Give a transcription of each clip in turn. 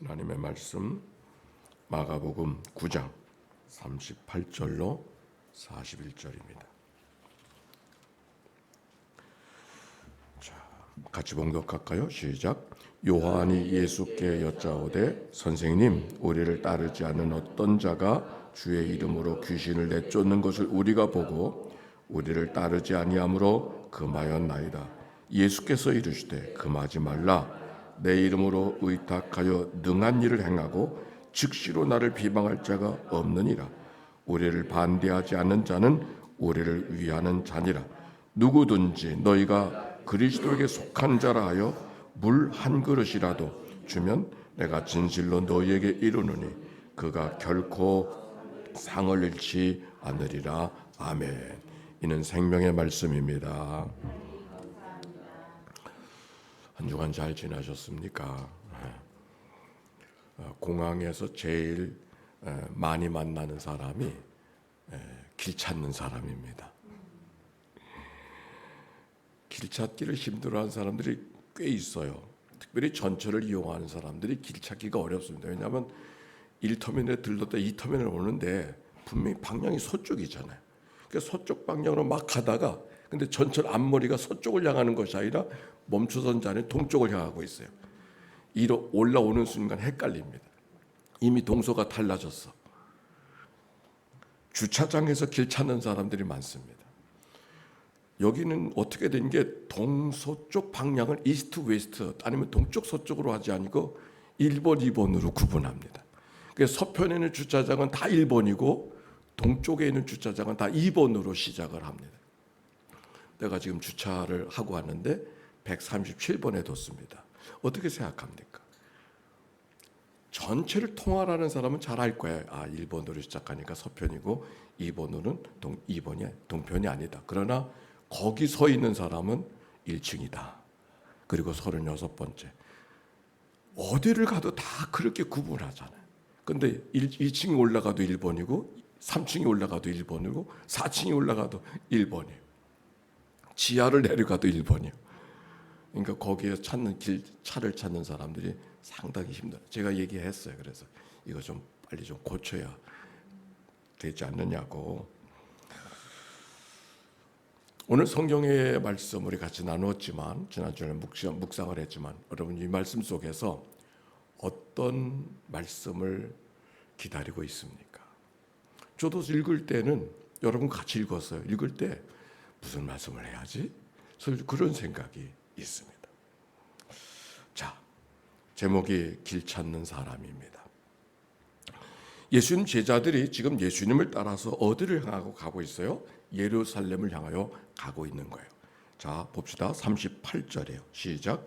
하나님의 말씀 마가복음 9장 38절로 41절입니다. 자, 같이 봉독할까요? 시작. 요한이 예수께 여짜오되 선생님, 우리를 따르지 않는 어떤 자가 주의 이름으로 귀신을 내쫓는 것을 우리가 보고 우리를 따르지 아니하므로 금하였나이다. 예수께서 이르시되 금하지 말라. 내 이름으로 의탁하여 능한 일을 행하고 즉시로 나를 비방할 자가 없느니라. 우리를 반대하지 않는 자는 우리를 위하는 자니라. 누구든지 너희가 그리스도에게 속한 자라 하여 물 한 그릇이라도 주면 내가 진실로 너희에게 이르노니 그가 결코 상을 잃지 않으리라. 아멘. 이는 생명의 말씀입니다. 한 주간 잘 지나셨습니까? 공항에서 제일 많이 만나는 사람이 길 찾는 사람입니다. 길 찾기를 힘들어하는 사람들이 꽤 있어요. 특별히 전철을 이용하는 사람들이 길 찾기가 어렵습니다. 왜냐하면 1터미널에 들렀다 2터미널 오는데 분명히 방향이 서쪽이잖아요. 그러니까 서쪽 방향으로 막 가다가 근데 전철 앞머리가 서쪽을 향하는 것이 아니라 멈추던 자리는 동쪽을 향하고 있어요. 이로 올라오는 순간 헷갈립니다. 이미 동서가 달라졌어. 주차장에서 길 찾는 사람들이 많습니다. 여기는 어떻게 된 게 동서쪽 방향을 이스트 웨스트 아니면 동쪽 서쪽으로 하지 않고 1번, 2번으로 구분합니다. 그래서 서편에 있는 주차장은 다 1번이고 동쪽에 있는 주차장은 다 2번으로 시작을 합니다. 내가 지금 주차를 하고 왔는데 137번에 뒀습니다. 어떻게 생각합니까? 전체를 통할하는 사람은 잘 알 거예요. 1번으로 시작하니까 서편이고 2번으로는 동편이 아니다. 그러나 거기 서 있는 사람은 1층이다. 그리고 36번째. 어디를 가도 다 그렇게 구분하잖아요. 근데 2층이 올라가도 1번이고 3층이 올라가도 1번이고 4층이 올라가도 1번이에요. 지하를 내려가도 1번이에요. 그러니까 거기에 차를 찾는 사람들이 상당히 힘들어요. 제가 얘기했어요. 그래서 이거 좀 빨리 좀 고쳐야 되지 않느냐고. 오늘 성경의 말씀 우리 같이 나누었지만 지난주에 묵상을 했지만 여러분 이 말씀 속에서 어떤 말씀을 기다리고 있습니까? 저도 읽을 때는 여러분 같이 읽었어요. 읽을 때 무슨 말씀을 해야지? 그런 생각이 있습니다. 자, 제목이 길 찾는 사람입니다. 예수님 제자들이 지금 예수님을 따라서 어디를 향하고 가고 있어요? 예루살렘을 향하여 가고 있는 거예요. 자, 봅시다. 38절이에요. 시작.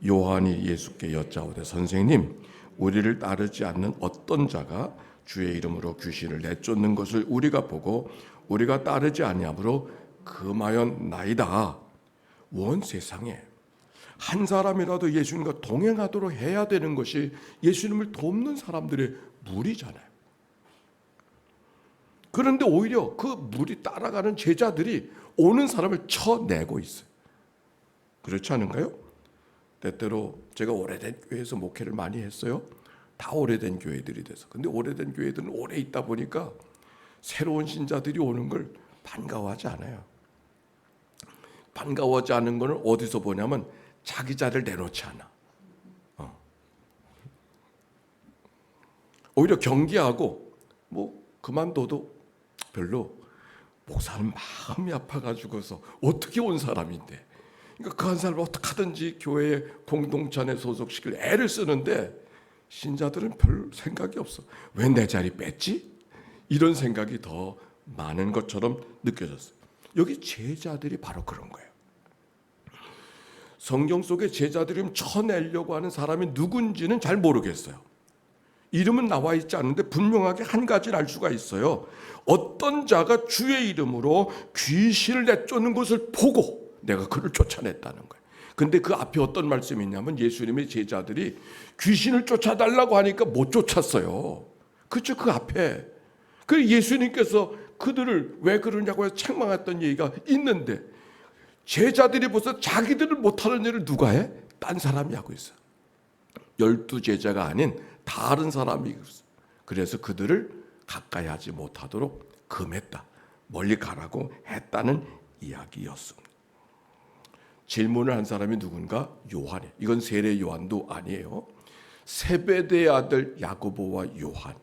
요한이 예수께 여짜오되 선생님, 우리를 따르지 않는 어떤 자가 주의 이름으로 귀신을 내쫓는 것을 우리가 보고 우리가 따르지 아니하므로 금하였나이다. 온 세상에 한 사람이라도 예수님과 동행하도록 해야 되는 것이 예수님을 돕는 사람들의 무리잖아요. 그런데 오히려 그 무리 따라가는 제자들이 오는 사람을 쳐내고 있어요. 그렇지 않은가요? 때때로 제가 오래된 교회에서 목회를 많이 했어요. 다 오래된 교회들이 돼서. 근데 오래된 교회들은 오래 있다 보니까 새로운 신자들이 오는 걸 반가워하지 않아요. 반가워하지 않은 거는 어디서 보냐면 자기 자리를 내놓지 않아. 오히려 경계하고 그만둬도 별로 목사는 마음이 아파가지고서 어떻게 온 사람인데 그러니까 그 한 사람을 어떻게 하든지 교회의 공동체에 소속시킬 애를 쓰는데 신자들은 별 생각이 없어. 왜 내 자리 뺐지? 이런 생각이 더 많은 것처럼 느껴졌어요. 여기 제자들이 바로 그런 거예요. 성경 속에 제자들이 쳐내려고 하는 사람이 누군지는 잘 모르겠어요. 이름은 나와 있지 않는데 분명하게 한 가지를 알 수가 있어요. 어떤 자가 주의 이름으로 귀신을 내쫓는 것을 보고 내가 그를 쫓아냈다는 거예요. 근데 그 앞에 어떤 말씀이 있냐면 예수님의 제자들이 귀신을 쫓아달라고 하니까 못 쫓았어요. 그렇죠? 그 앞에. 그 예수님께서 그들을 왜 그러냐고 해서 책망했던 얘기가 있는데 제자들이 벌써 자기들을 못하는 일을 누가 해? 딴 사람이 하고 있어요. 12 제자가 아닌 다른 사람이 있었어요. 그래서 그들을 가까이 하지 못하도록 금했다. 멀리 가라고 했다는 이야기였습니다. 질문을 한 사람이 누군가? 요한이에요. 이건 세례 요한도 아니에요. 세베대의 아들 야고보와 요한.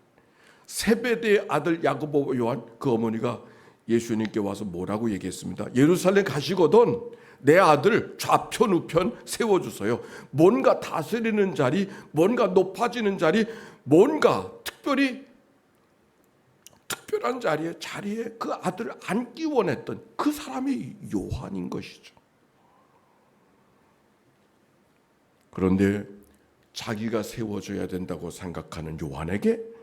세베대의 아들 야고보와 요한, 그 어머니가 예수님께 와서 뭐라고 얘기했습니다. 예루살렘 가시거든 내 아들 좌편 우편 세워주세요. 뭔가 다스리는 자리, 뭔가 높아지는 자리, 뭔가 특별한 자리에 그 아들을 앉기 원했던 그 사람이 요한인 것이죠. 그런데 자기가 세워져야 된다고 생각하는 요한에게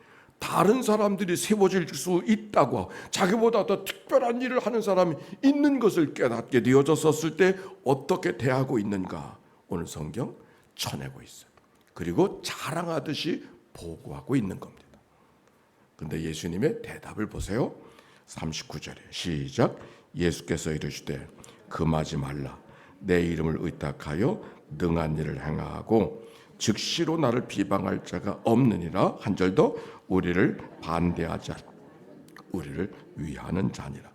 다른 사람들이 세워질 수 있다고, 자기보다 더 특별한 일을 하는 사람이 있는 것을 깨닫게 되어졌었을 때 어떻게 대하고 있는가, 오늘 성경 쳐내고 있어요. 그리고 자랑하듯이 보고하고 있는 겁니다. 그런데 예수님의 대답을 보세요. 39절에 시작. 예수께서 이르시되 금하지 말라. 내 이름을 의탁하여 능한 일을 행하고 즉시로 나를 비방할 자가 없느니라. 한 절 더. 우리를 반대하지 않고 우리를 위하는 자니라.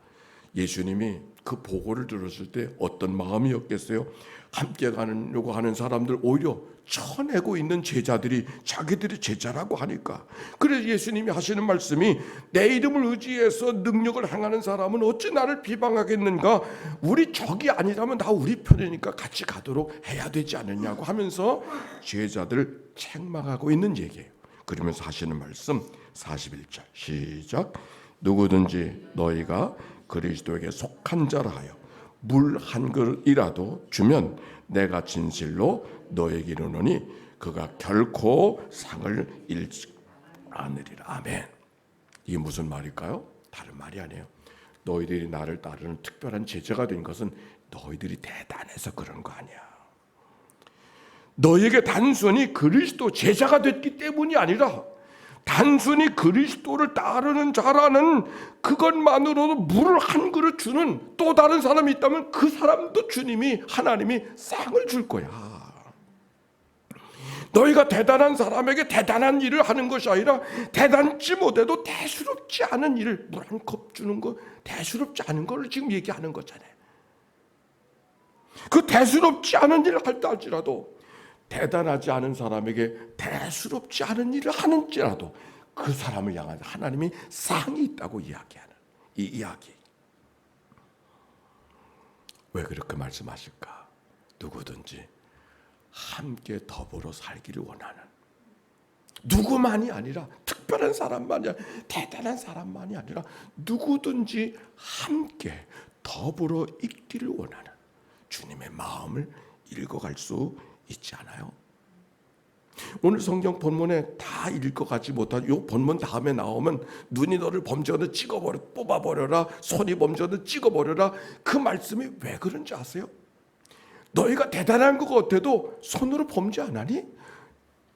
예수님이 그 보고를 들었을 때 어떤 마음이었겠어요? 함께 가려고 하는 사람들 오히려 쳐내고 있는 제자들이 자기들이 제자라고 하니까. 그래서 예수님이 하시는 말씀이 내 이름을 의지해서 능력을 행하는 사람은 어찌 나를 비방하겠는가? 우리 적이 아니라면 다 우리 편이니까 같이 가도록 해야 되지 않느냐고 하면서 제자들을 책망하고 있는 얘기예요. 그러면서 하시는 말씀 41절 시작. 누구든지 너희가 그리스도에게 속한 자라 하여 물 한 그릇이라도 주면 내가 진실로 너에게 이르노니 그가 결코 상을 잃지 않으리라. 아멘. 이게 무슨 말일까요? 다른 말이 아니에요. 너희들이 나를 따르는 특별한 제자가 된 것은 너희들이 대단해서 그런 거 아니야. 너에게 단순히 그리스도 제자가 됐기 때문이 아니라 단순히 그리스도를 따르는 자라는 그것만으로도 물을 한 그릇 주는 또 다른 사람이 있다면 그 사람도 주님이, 하나님이 상을 줄 거야. 너희가 대단한 사람에게 대단한 일을 하는 것이 아니라 대단치 못해도 대수롭지 않은 일을, 물 한 컵 주는 거 대수롭지 않은 걸 지금 얘기하는 거잖아요. 그 대수롭지 않은 일을 할다 할지라도, 대단하지 않은 사람에게 대수롭지 않은 일을 하는지라도 그 사람을 향한 하나님이 상이 있다고 이야기하는 이 이야기. 왜 그렇게 말씀하실까? 누구든지 함께 더불어 살기를 원하는, 누구만이 아니라 특별한 사람만이 아니라 대단한 사람만이 아니라 누구든지 함께 더불어 있기를 원하는 주님의 마음을 읽어갈 수 있지 않아요? 오늘 성경 본문에 다 읽어가지 못한 이 본문 다음에 나오면 눈이 너를 범죄하는 찍어버려, 뽑아버려라, 손이 범죄하는 찍어버려라, 그 말씀이 왜 그런지 아세요? 너희가 대단한 것 같아도 손으로 범죄 안 하니?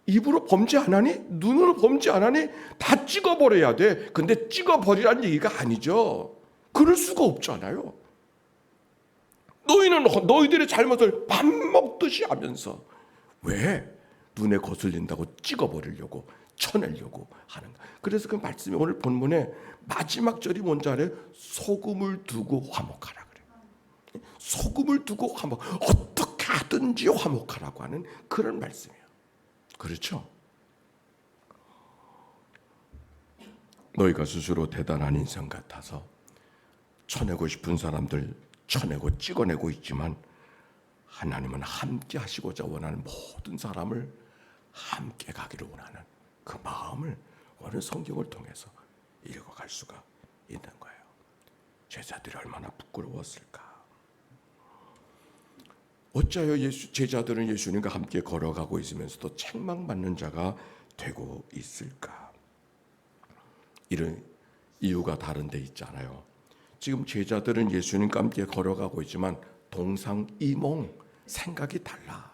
입으로 범죄 안 하니? 눈으로 범죄 안 하니? 다 찍어버려야 돼. 근데 찍어버리라는 얘기가 아니죠. 그럴 수가 없잖아요. 너희는 너희들의 잘못을 밥 먹듯이 하면서 왜 눈에 거슬린다고 찍어버리려고, 쳐내려고 하는가? 그래서 그 말씀이 오늘 본문에 마지막 절이 뭔지 알아요? 소금을 두고 화목하라 그래요. 소금을 두고 어떻게 하든지 화목하라고 하는 그런 말씀이에요. 그렇죠? 너희가 스스로 대단한 인생 같아서 쳐내고 싶은 사람들 쳐내고 찍어내고 있지만 하나님은 함께 하시고자 원하는 모든 사람을 함께 가기를 원하는 그 마음을 오늘 성경을 통해서 읽어갈 수가 있는 거예요. 제자들이 얼마나 부끄러웠을까? 어찌하여 제자들은 예수님과 함께 걸어가고 있으면서도 책망받는 자가 되고 있을까? 이런 이유가 다른 데 있잖아요. 지금 제자들은 예수님과 함께 걸어가고 있지만 동상이몽, 생각이 달라.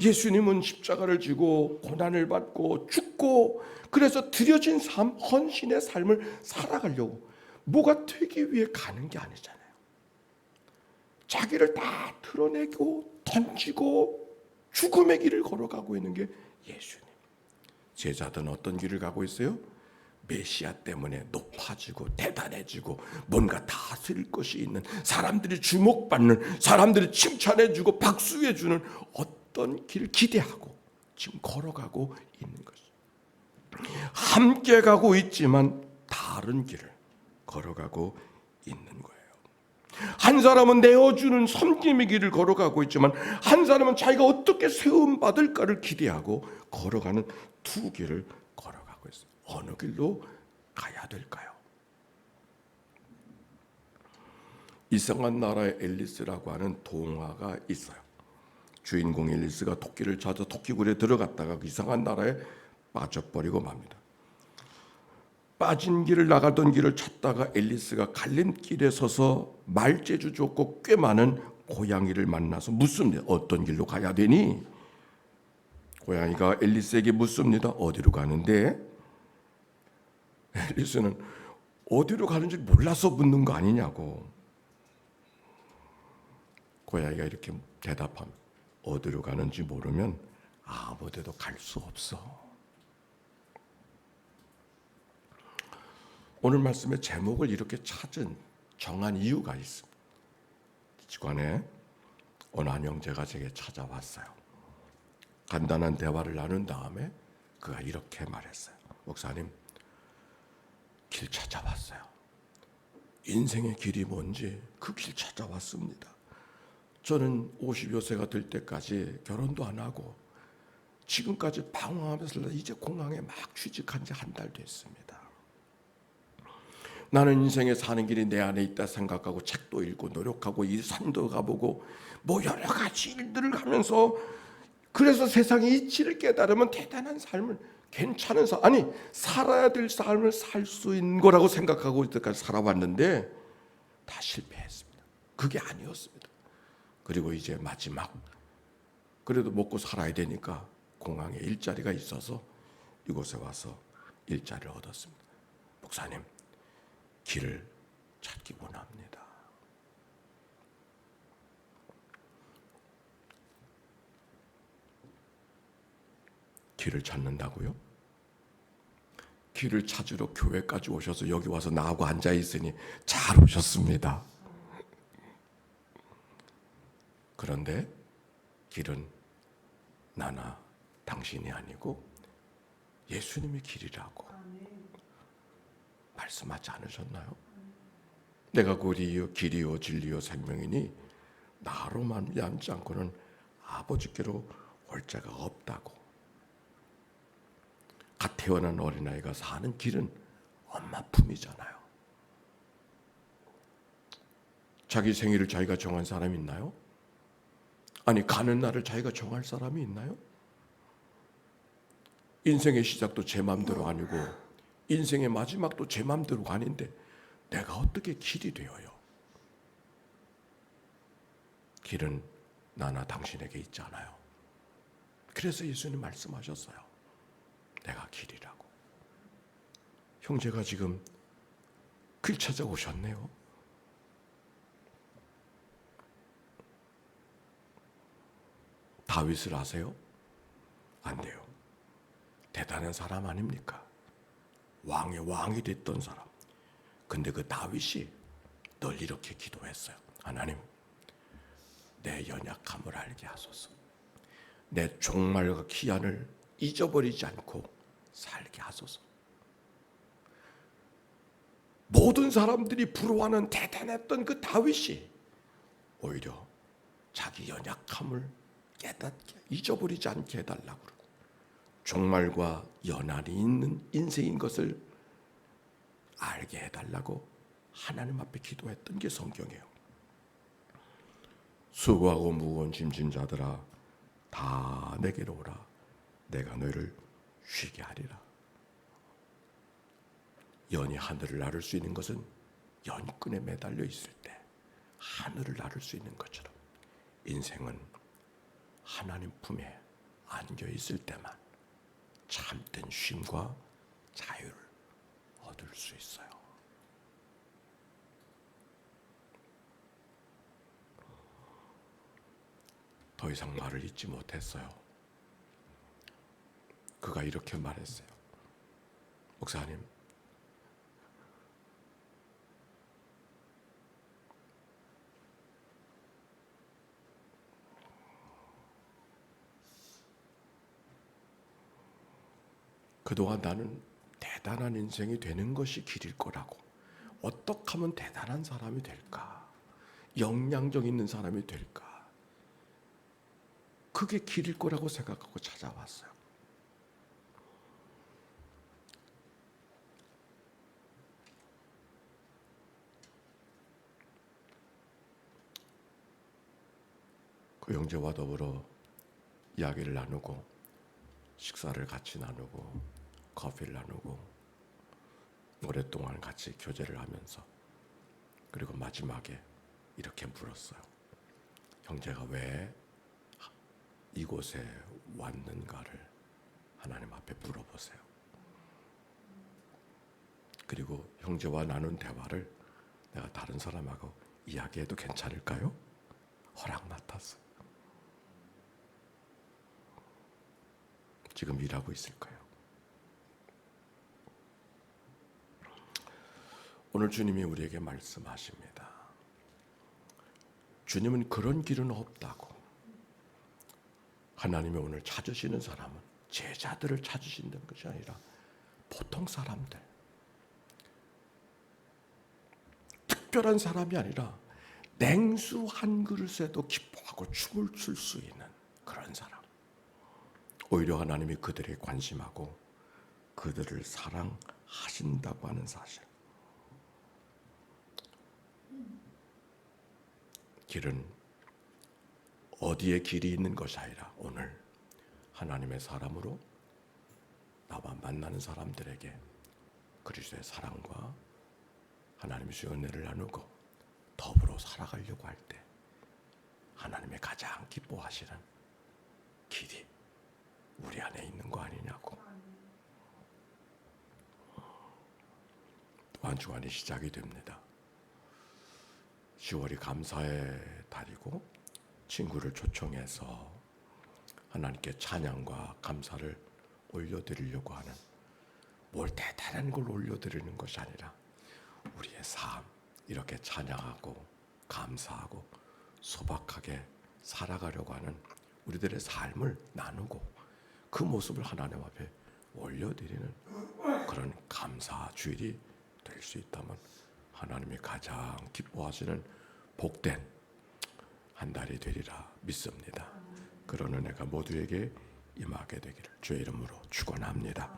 예수님은 십자가를 지고 고난을 받고 죽고 그래서 드려진 삶, 헌신의 삶을 살아가려고 뭐가 되기 위해 가는 게 아니잖아요. 자기를 다 드러내고 던지고 죽음의 길을 걸어가고 있는 게 예수님. 제자들은 어떤 길을 가고 있어요? 메시아 때문에 높아지고 대단해지고 뭔가 다스릴 것이 있는, 사람들이 주목받는, 사람들이 칭찬해주고 박수해주는 어떤 길을 기대하고 지금 걸어가고 있는 것이죠. 함께 가고 있지만 다른 길을 걸어가고 있는 거예요. 한 사람은 내어주는 섬김의 길을 걸어가고 있지만 한 사람은 자기가 어떻게 세움받을까를 기대하고 걸어가는 두 길을 걸어가고 있어요. 어느 길로 가야 될까요? 이상한 나라의 앨리스라고 하는 동화가 있어요. 주인공 앨리스가 토끼를 찾아 토끼굴에 들어갔다가 그 이상한 나라에 빠져버리고 맙니다. 빠진 길을, 나가던 길을 찾다가 앨리스가 갈림길에 서서 말재주 좋고 꽤 많은 고양이를 만나서 묻습니다. 어떤 길로 가야 되니? 고양이가 앨리스에게 묻습니다. 어디로 가는데? 앨리스는 어디로 가는지 몰라서 묻는 거 아니냐고. 고양이가 이렇게 대답합니다. 어디로 가는지 모르면 아무 데도 갈 수 없어. 오늘 말씀의 제목을 이렇게 찾은 정한 이유가 있습니다. 직관에 어느 한 형제가 제게 찾아왔어요. 간단한 대화를 나눈 다음에 그가 이렇게 말했어요. 목사님, 길 찾아왔어요. 인생의 길이 뭔지 그 길 찾아왔습니다. 저는 50여 세가 될 때까지 결혼도 안 하고 지금까지 방황하면서 이제 공항에 막 취직한 지 한 달 됐습니다. 나는 인생에 사는 길이 내 안에 있다 생각하고 책도 읽고 노력하고 이 산도 가보고 뭐 여러 가지 일들을 하면서, 그래서 세상의 이치를 깨달으면 대단한 삶을, 괜찮은 삶, 아니 살아야 될 삶을 살 수 있는 거라고 생각하고 이때까지 살아왔는데 다 실패했습니다. 그게 아니었습니다. 그리고 이제 마지막, 그래도 먹고 살아야 되니까 공항에 일자리가 있어서 이곳에 와서 일자리를 얻었습니다. 목사님, 길을 찾기 원합니다. 길을 찾는다고요? 길을 찾으러 교회까지 오셔서 여기 와서 나하고 앉아 있으니 잘 오셨습니다. 그런데 길은 나나 당신이 아니고 예수님의 길이라고 말씀하지 않으셨나요? 내가 길이요 진리요 생명이니 나로 말미암지 않고는 아버지께로 올 자가 없다고. 갓 태어난 어린아이가 사는 길은 엄마 품이잖아요. 자기 생일을 자기가 정한 사람이 있나요? 아니, 가는 날을 자기가 정할 사람이 있나요? 인생의 시작도 제 마음대로 아니고 인생의 마지막도 제 마음대로가 아닌데 내가 어떻게 길이 되어요? 길은 나나 당신에게 있잖아요. 그래서 예수님 말씀하셨어요. 내가 길이라고. 형제가 지금 길 찾아오셨네요. 다윗을 아세요? 안 돼요. 대단한 사람 아닙니까? 왕의 왕이 됐던 사람. 근데 그 다윗이 늘 이렇게 기도했어요. 하나님, 내 연약함을 알게 하소서. 내 종말과 기한을 잊어버리지 않고 살게 하소서. 모든 사람들이 부러워하는 대단했던 그 다윗이 오히려 자기 연약함을 깨닫게, 잊어버리지 않게 해달라고 그러고 종말과 연한이 있는 인생인 것을 알게 해달라고 하나님 앞에 기도했던 게 성경이에요. 수고하고 무거운 짐진 자들아 다 내게로 오라. 내가 너희를 쉬게 하리라. 연이 하늘을 나를 수 있는 것은 연끈에 매달려 있을 때 하늘을 나를 수 있는 것처럼 인생은 하나님 품에 안겨 있을 때만 참된 쉼과 자유를 얻을 수 있어요. 더 이상 말을 잇지 못했어요. 그가 이렇게 말했어요. 목사님, 그동안 나는 대단한 인생이 되는 것이 길일 거라고, 어떻게 하면 대단한 사람이 될까, 역량적 있는 사람이 될까, 그게 길일 거라고 생각하고 찾아왔어요. 그 형제와 더불어 이야기를 나누고 식사를 같이 나누고 커피를 나누고 오랫동안 같이 교제를 하면서, 그리고 마지막에 이렇게 물었어요. 형제가 왜 이곳에 왔는가를 하나님 앞에 물어보세요. 그리고 형제와 나눈 대화를 내가 다른 사람하고 이야기해도 괜찮을까요? 허락 맡았어요. 지금 일하고 있을 거예요. 오늘 주님이 우리에게 말씀하십니다. 주님은 그런 길은 없다고. 하나님이 오늘 찾으시는 사람은 제자들을 찾으시는 것이 아니라 보통 사람들, 특별한 사람이 아니라 냉수 한 그릇에도 기뻐하고 춤을 출 수 있는 그런 사람. 오히려 하나님이 그들에 관심하고 그들을 사랑하신다고 하는 사실. 길은 어디에 길이 있는 것이 아니라 오늘 하나님의 사람으로 나와 만나는 사람들에게 그리스도의 사랑과 하나님의 주의 은혜를 나누고 더불어 살아가려고 할 때 하나님의 가장 기뻐하시는 길이 우리 안에 있는 거 아니냐고. 또 한 주간이 시작이 됩니다. 10월이 감사의 달이고 친구를 초청해서 하나님께 찬양과 감사를 올려드리려고 하는, 뭘 대단한 걸 올려드리는 것이 아니라 우리의 삶, 이렇게 찬양하고 감사하고 소박하게 살아가려고 하는 우리들의 삶을 나누고 그 모습을 하나님 앞에 올려드리는 그런 감사 주일이 될 수 있다면 하나님이 가장 기뻐하시는 복된 한 달이 되리라 믿습니다. 그런 은혜가 모두에게 임하게 되기를 주의 이름으로 축원합니다.